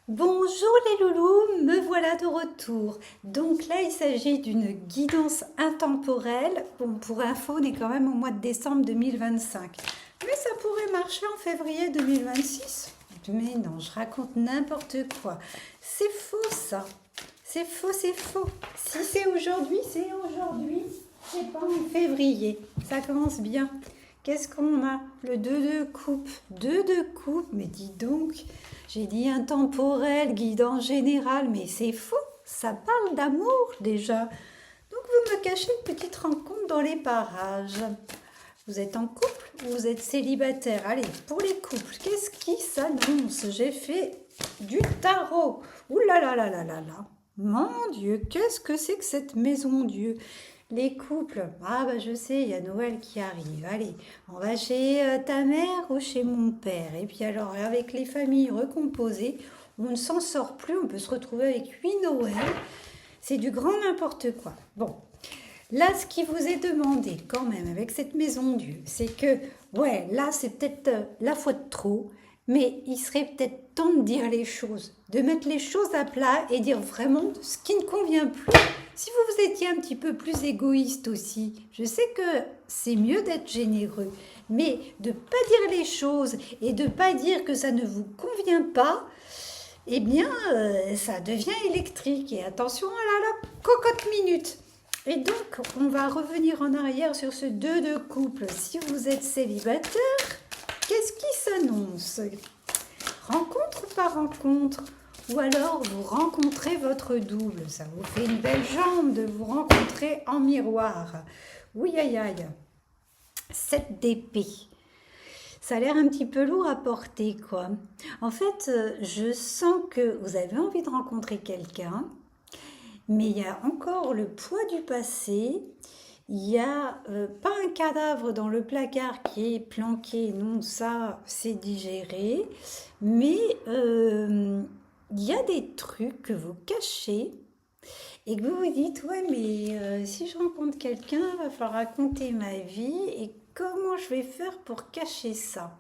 Bonjour les loulous, me voilà de retour. Donc là, il s'agit d'une guidance intemporelle. Bon, pour info, on est quand même au mois de décembre 2025. Mais ça pourrait marcher en février 2026. Mais non, je raconte n'importe quoi. C'est faux ça. C'est faux, c'est faux. Si c'est aujourd'hui, c'est aujourd'hui. C'est pas en février. Ça commence bien. Qu'est-ce qu'on a? Le 2 de coupe. 2 de coupe, mais dis donc. J'ai dit intemporel, guidance générale, mais c'est faux. Ça parle d'amour déjà. Donc vous me cachez une petite rencontre dans les parages. Vous êtes en couple ou vous êtes célibataire? Allez, pour les couples, qu'est-ce qui s'annonce? J'ai fait du tarot. Ouh là là là là là là. Mon Dieu, qu'est-ce que c'est que cette maison Dieu? Les couples, ah bah je sais, il y a Noël qui arrive. Allez, on va chez ta mère ou chez mon père. Et puis alors, avec les familles recomposées, on ne s'en sort plus, on peut se retrouver avec 8 Noël. C'est du grand n'importe quoi. Bon, là, ce qui vous est demandé quand même avec cette maison Dieu, c'est que, ouais, là, c'est peut-être la fois de trop, mais il serait peut-être temps de dire les choses, de mettre les choses à plat et dire vraiment ce qui ne convient plus. Si vous étiez un petit peu plus égoïste aussi, je sais que c'est mieux d'être généreux, mais de ne pas dire les choses et de ne pas dire que ça ne vous convient pas, eh bien, ça devient électrique. Et attention à la cocotte minute. Et donc, on va revenir en arrière sur ce 2 de couple. Si vous êtes célibataire, qu'est-ce qui s'annonce? Rencontre par rencontre? Ou alors vous rencontrez votre double. Ça vous fait une belle jambe de vous rencontrer en miroir. Oui, aïe, aïe. 7 d'épée. Ça a l'air un petit peu lourd à porter, quoi. En fait, je sens que vous avez envie de rencontrer quelqu'un, mais il y a encore le poids du passé. Il n'y a pas un cadavre dans le placard qui est planqué, non, ça c'est digéré, mais il y a des trucs que vous cachez et que vous vous dites, ouais, mais si je rencontre quelqu'un, il va falloir raconter ma vie et comment je vais faire pour cacher ça?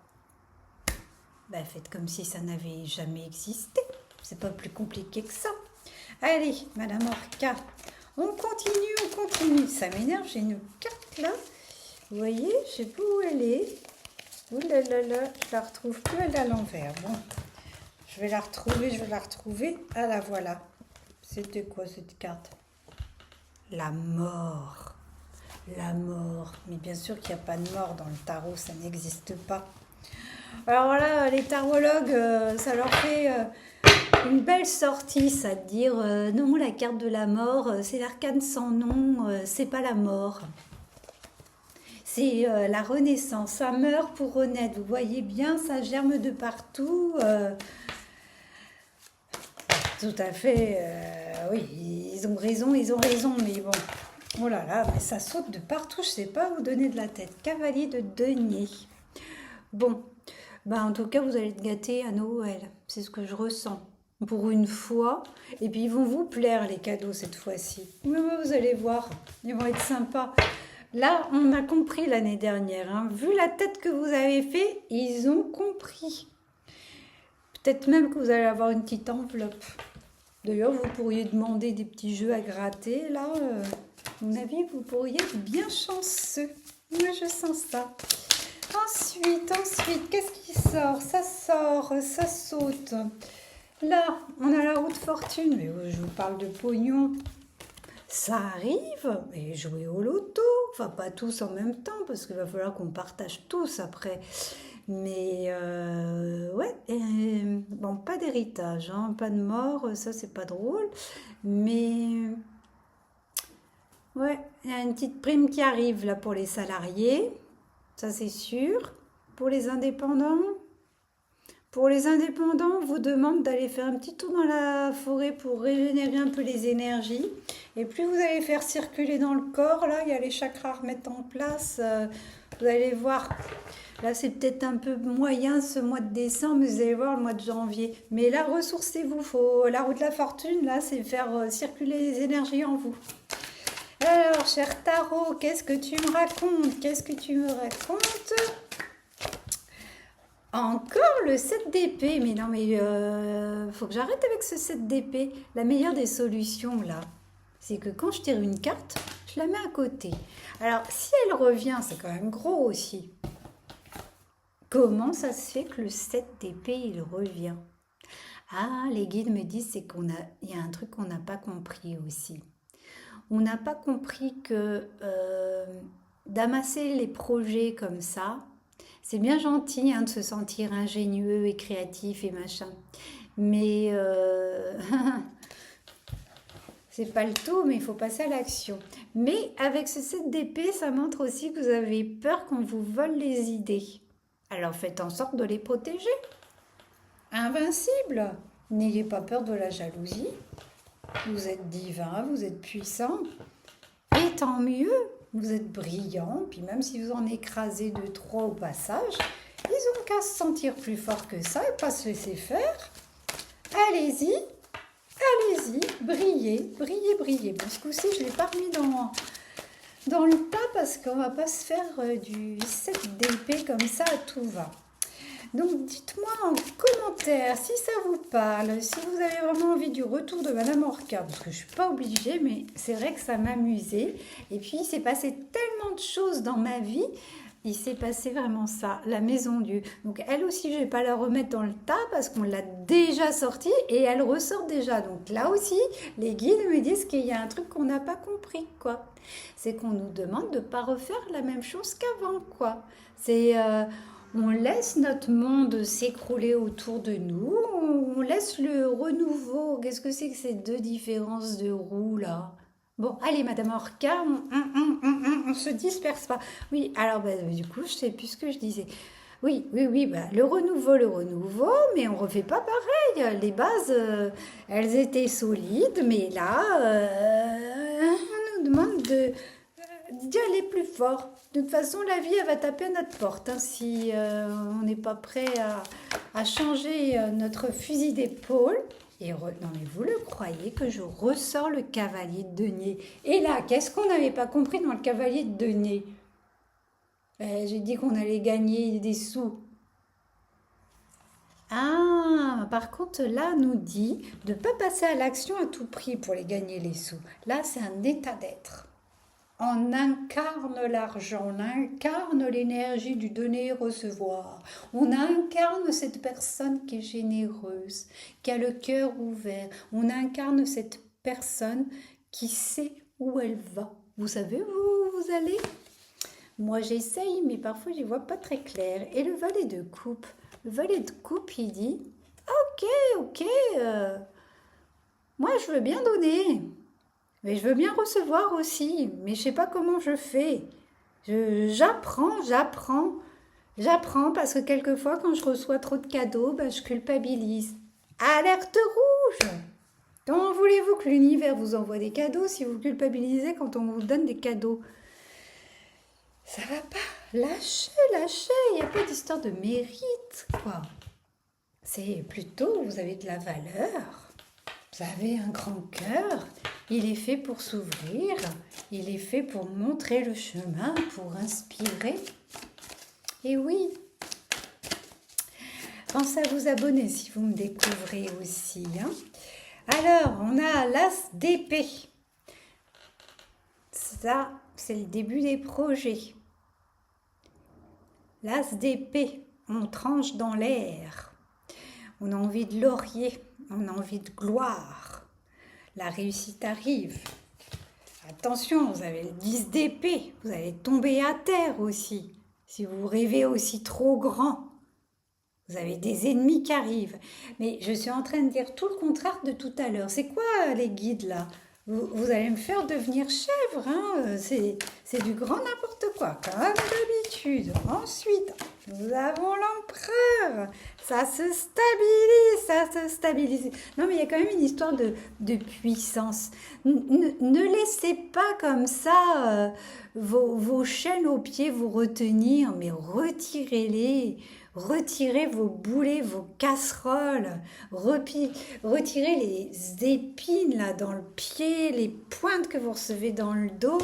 Ben, faites comme si ça n'avait jamais existé, c'est pas plus compliqué que ça. Allez, Madame Orca, on continue. Ça m'énerve, j'ai une carte là. Vous voyez, je sais pas où elle est. Ouh là là là, je la retrouve plus, elle est à l'envers. Bon, je vais la retrouver. Ah la voilà. C'était quoi cette carte? La mort. La mort. Mais bien sûr qu'il n'y a pas de mort dans le tarot, ça n'existe pas. Alors voilà, les tarologues, ça leur fait une belle sortie, ça de dire non, la carte de la mort, c'est l'arcane sans nom, c'est pas la mort. C'est la renaissance, ça meurt pour renaître. Vous voyez bien, ça germe de partout. Tout à fait, oui, ils ont raison, mais bon. Oh là là, mais ça saute de partout, je sais pas vous donner de la tête. Cavalier de denier. Bon, bah en tout cas, vous allez être gâtés à Noël. C'est ce que je ressens. Pour une fois. Et puis, ils vont vous plaire, les cadeaux, cette fois-ci. Oui, vous allez voir. Ils vont être sympas. Là, on a compris l'année dernière. Hein. Vu la tête que vous avez fait, ils ont compris. Peut-être même que vous allez avoir une petite enveloppe. D'ailleurs, vous pourriez demander des petits jeux à gratter. Là, à mon avis, vous pourriez être bien chanceux. Moi, je sens ça. Ensuite, qu'est-ce qui sort, ça saute. Là, on a la roue de fortune, mais je vous parle de pognon. Ça arrive, et jouer au loto, enfin pas tous en même temps, parce qu'il va falloir qu'on partage tous après. Mais ouais, bon, pas d'héritage, hein, pas de mort, ça c'est pas drôle. Mais ouais, il y a une petite prime qui arrive là pour les salariés. Ça c'est sûr. Pour les indépendants, on vous demande d'aller faire un petit tour dans la forêt pour régénérer un peu les énergies. Et plus vous allez faire circuler dans le corps, là, il y a les chakras à remettre en place. Vous allez voir, là c'est peut-être un peu moyen ce mois de décembre, mais vous allez voir le mois de janvier. Mais là, ressourcez-vous. La roue de la fortune, là, c'est faire circuler les énergies en vous. Alors, cher Tarot, qu'est-ce que tu me racontes? Encore le 7 d'épée. Mais non, mais faut que j'arrête avec ce 7 d'épée. La meilleure des solutions, là, c'est que quand je tire une carte, je la mets à côté. Alors, si elle revient, c'est quand même gros aussi. Comment ça se fait que le 7 d'épée, il revient? Ah, les guides me disent c'est il y a un truc qu'on n'a pas compris aussi. On n'a pas compris que d'amasser les projets comme ça, c'est bien gentil hein, de se sentir ingénieux et créatif et machin. Mais c'est pas le tout, mais il faut passer à l'action. Mais avec ce 7 d'épée, ça montre aussi que vous avez peur qu'on vous vole les idées. Alors faites en sorte de les protéger. Invincible. N'ayez pas peur de la jalousie. Vous êtes divin, vous êtes puissant. Et tant mieux, vous êtes brillant. Puis même si vous en écrasez 2, 3 au passage, ils ont qu'à se sentir plus fort que ça et pas se laisser faire. Allez-y, allez-y, brillez, brillez, brillez. Bon, ce coup-ci, je ne l'ai pas remis dans le tas parce qu'on ne va pas se faire du 7 d'épée comme ça à tout va. Donc dites-moi en commentaire si ça vous parle, si vous avez vraiment envie du retour de Madame Orca, parce que je ne suis pas obligée, mais c'est vrai que ça m'amusait. Et puis il s'est passé tellement de choses dans ma vie, il s'est passé vraiment ça, la maison Dieu. Donc elle aussi, je ne vais pas la remettre dans le tas parce qu'on l'a déjà sortie et elle ressort déjà. Donc là aussi, les guides me disent qu'il y a un truc qu'on n'a pas compris, quoi. C'est qu'on nous demande de ne pas refaire la même chose qu'avant, quoi. C'est... on laisse notre monde s'écrouler autour de nous, on laisse le renouveau. Qu'est-ce que c'est que ces 2 différences de roues là? Bon, allez, Madame Orca, on se disperse pas. Oui, alors du coup, je sais plus ce que je disais. Oui, le renouveau, mais on refait pas pareil. Les bases, elles étaient solides, mais là, on nous demande d'y aller plus fort. De toute façon, la vie, elle va taper à notre porte hein, si on n'est pas prêt à changer notre fusil d'épaule. Et non, mais vous le croyez que je ressors le cavalier de denier? Et là, qu'est-ce qu'on n'avait pas compris dans le cavalier de denier? J'ai dit qu'on allait gagner des sous. Ah, par contre, là, on nous dit de ne pas passer à l'action à tout prix pour les gagner les sous. Là, c'est un état d'être. On incarne l'argent, on incarne l'énergie du donner-recevoir. On incarne cette personne qui est généreuse, qui a le cœur ouvert. On incarne cette personne qui sait où elle va. Vous savez où vous allez? Moi, j'essaye, mais parfois, je ne vois pas très clair. Et le valet de coupe, il dit « Ok, moi, je veux bien donner. » Mais je veux bien recevoir aussi, mais je ne sais pas comment je fais. J'apprends parce que quelquefois, quand je reçois trop de cadeaux, je culpabilise. Alerte rouge! Comment voulez-vous que l'univers vous envoie des cadeaux si vous culpabilisez quand on vous donne des cadeaux? Ça va pas. Lâchez. Il n'y a pas d'histoire de mérite, quoi. C'est plutôt, vous avez de la valeur. Vous avez un grand cœur, il est fait pour s'ouvrir, il est fait pour montrer le chemin, pour inspirer. Et oui, pensez à vous abonner si vous me découvrez aussi. Hein. Alors, on a l'as d'épée. Ça, c'est le début des projets. L'as d'épée, on tranche dans l'air. On a envie de laurier. On a envie de gloire. La réussite arrive. Attention, vous avez le 10 d'épée. Vous allez tomber à terre aussi. Si vous rêvez aussi trop grand. Vous avez des ennemis qui arrivent. Mais je suis en train de dire tout le contraire de tout à l'heure. C'est quoi les guides là? Vous allez me faire devenir chèvre. Hein? C'est du grand n'importe quoi, comme d'habitude. Ensuite, nous avons l'empereur. Ça se stabilise. Non, mais il y a quand même une histoire de puissance. Ne laissez pas comme ça vos chaînes aux pieds vous retenir, mais retirez-les. Retirez vos boulets, vos casseroles, retirez les épines là dans le pied, les pointes que vous recevez dans le dos.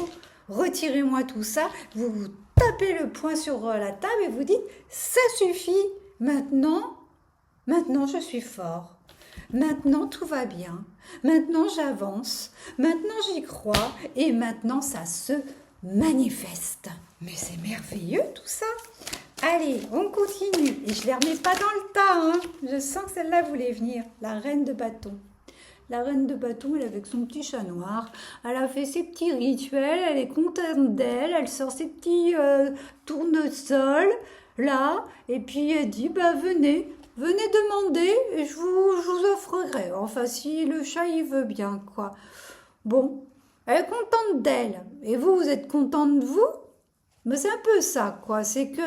Retirez-moi tout ça. Vous tapez le poing sur la table et vous dites « ça suffit ». Maintenant, je suis fort. Maintenant, tout va bien. Maintenant, j'avance. Maintenant, j'y crois. Et maintenant, ça se manifeste. Mais c'est merveilleux tout ça. Allez, on continue. Et je ne les remets pas dans le tas. Hein. Je sens que celle-là voulait venir. La reine de bâton. La reine de bâton, elle est avec son petit chat noir. Elle a fait ses petits rituels. Elle est contente d'elle. Elle sort ses petits tournesols. Là. Et puis elle dit, bah venez demander et je vous offrirai. Enfin, si le chat, il veut bien, quoi. Bon, elle est contente d'elle. Et vous êtes contente de vous? Mais c'est un peu ça, quoi. C'est que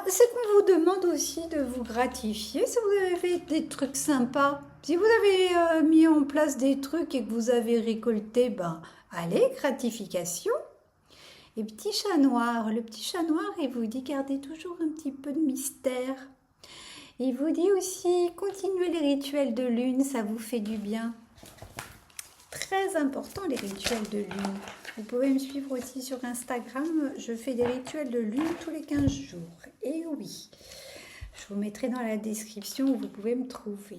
c'est qu'on vous demande aussi de vous gratifier si vous avez fait des trucs sympas. Si vous avez mis en place des trucs et que vous avez récolté, allez, gratification. Et le petit chat noir, il vous dit gardez toujours un petit peu de mystère. Il vous dit aussi continuez les rituels de lune, ça vous fait du bien. Très important les rituels de lune. Vous pouvez me suivre aussi sur Instagram, je fais des rituels de lune tous les 15 jours. Et oui, je vous mettrai dans la description où vous pouvez me trouver.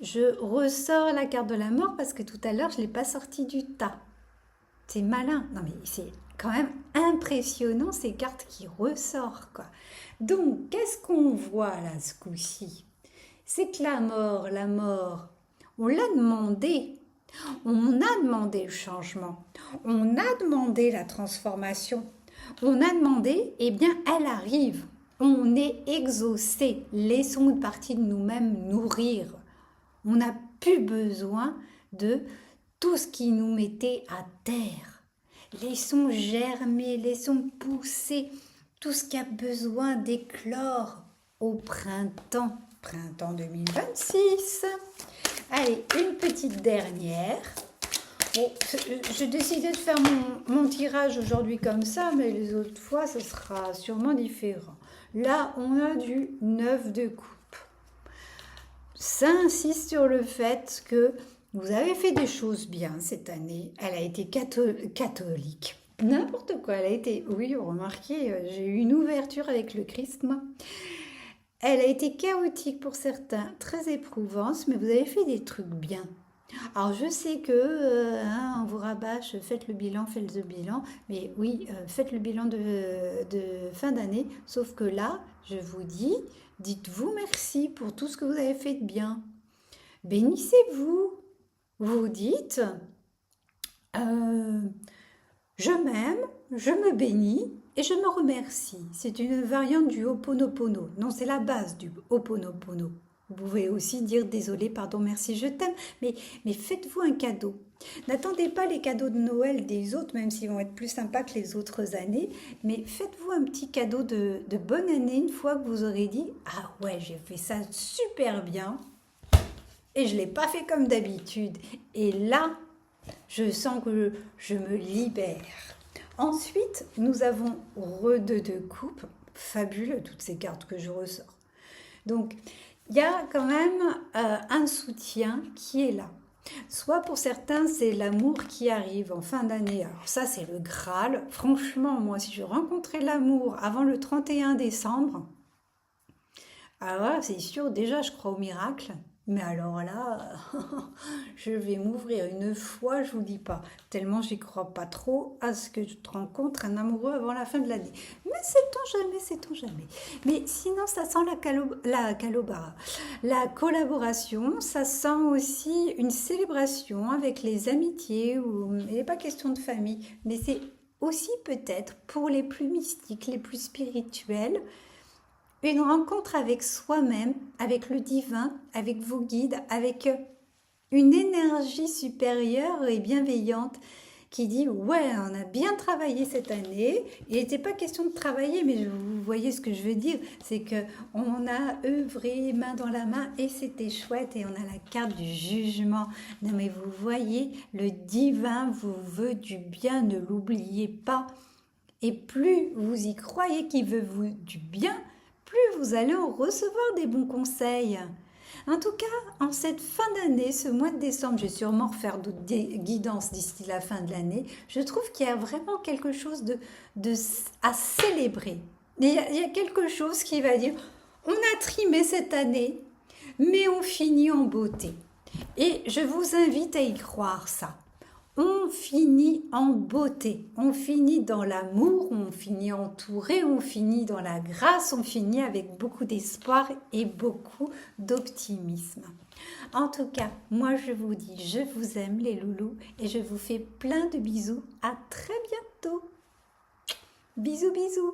Je ressors la carte de la mort parce que tout à l'heure, je ne l'ai pas sortie du tas. C'est malin. Non mais c'est quand même impressionnant ces cartes qui ressortent, quoi. Donc, qu'est-ce qu'on voit là ce coup-ci? C'est que la mort, on l'a demandé. On a demandé le changement. On a demandé la transformation. On a demandé, eh bien, elle arrive. On est exaucé. Laissons une partie de nous-mêmes nourrir. On n'a plus besoin de tout ce qui nous mettait à terre. Laissons germer, laissons pousser tout ce qui a besoin d'éclore au printemps 2026. Allez, une petite dernière. Bon, j'ai décidé de faire mon tirage aujourd'hui comme ça, mais les autres fois, ce sera sûrement différent. Là, on a du 9 de coupe. Ça insiste sur le fait que vous avez fait des choses bien cette année. Elle a été catholique. N'importe quoi, elle a été... Oui, remarquez, j'ai eu une ouverture avec le Christ, moi. Elle a été chaotique pour certains, très éprouvante, mais vous avez fait des trucs bien. Alors, je sais que on vous rabâche, faites le bilan, mais oui, faites le bilan de fin d'année, sauf que là, je vous dis, dites-vous merci pour tout ce que vous avez fait de bien. Bénissez-vous. Vous dites, je m'aime, je me bénis et je me remercie. C'est une variante du Ho'oponopono. Non, c'est la base du Ho'oponopono. Vous pouvez aussi dire désolé, pardon, merci, je t'aime, mais faites-vous un cadeau. N'attendez pas les cadeaux de Noël des autres, même s'ils vont être plus sympas que les autres années, mais faites-vous un petit cadeau de bonne année une fois que vous aurez dit « Ah ouais, j'ai fait ça super bien et je ne l'ai pas fait comme d'habitude. » Et là, je sens que je me libère. Ensuite, nous avons Re-2 de coupe. Fabuleux, toutes ces cartes que je ressors. Donc, il y a quand même un soutien qui est là. Soit pour certains, c'est l'amour qui arrive en fin d'année. Alors ça, c'est le Graal. Franchement, moi, si je rencontrais l'amour avant le 31 décembre, alors c'est sûr, déjà, je crois au miracle. Mais alors là, je vais m'ouvrir une fois, je vous dis pas, tellement j'y crois pas trop à ce que je te rencontre un amoureux avant la fin de l'année. Mais sait-on jamais. Mais sinon, ça sent la collaboration, ça sent aussi une célébration avec les amitiés, il n'est pas question de famille, mais c'est aussi peut-être pour les plus mystiques, les plus spirituels, une rencontre avec soi-même, avec le divin, avec vos guides, avec une énergie supérieure et bienveillante qui dit « Ouais, on a bien travaillé cette année. » Il n'était pas question de travailler, mais vous voyez ce que je veux dire. C'est qu'on a œuvré main dans la main et c'était chouette. Et on a la carte du jugement. Non mais vous voyez, le divin vous veut du bien, ne l'oubliez pas. Et plus vous y croyez qu'il veut vous du bien, plus vous allez en recevoir des bons conseils. En tout cas, en cette fin d'année, ce mois de décembre, je vais sûrement refaire d'autres guidances d'ici la fin de l'année. Je trouve qu'il y a vraiment quelque chose à célébrer. Il y a quelque chose qui va dire, on a trimé cette année, mais on finit en beauté. Et je vous invite à y croire ça. On finit en beauté, on finit dans l'amour, on finit entouré, on finit dans la grâce, on finit avec beaucoup d'espoir et beaucoup d'optimisme. En tout cas, moi je vous dis, je vous aime les loulous et je vous fais plein de bisous. À très bientôt. Bisous, bisous.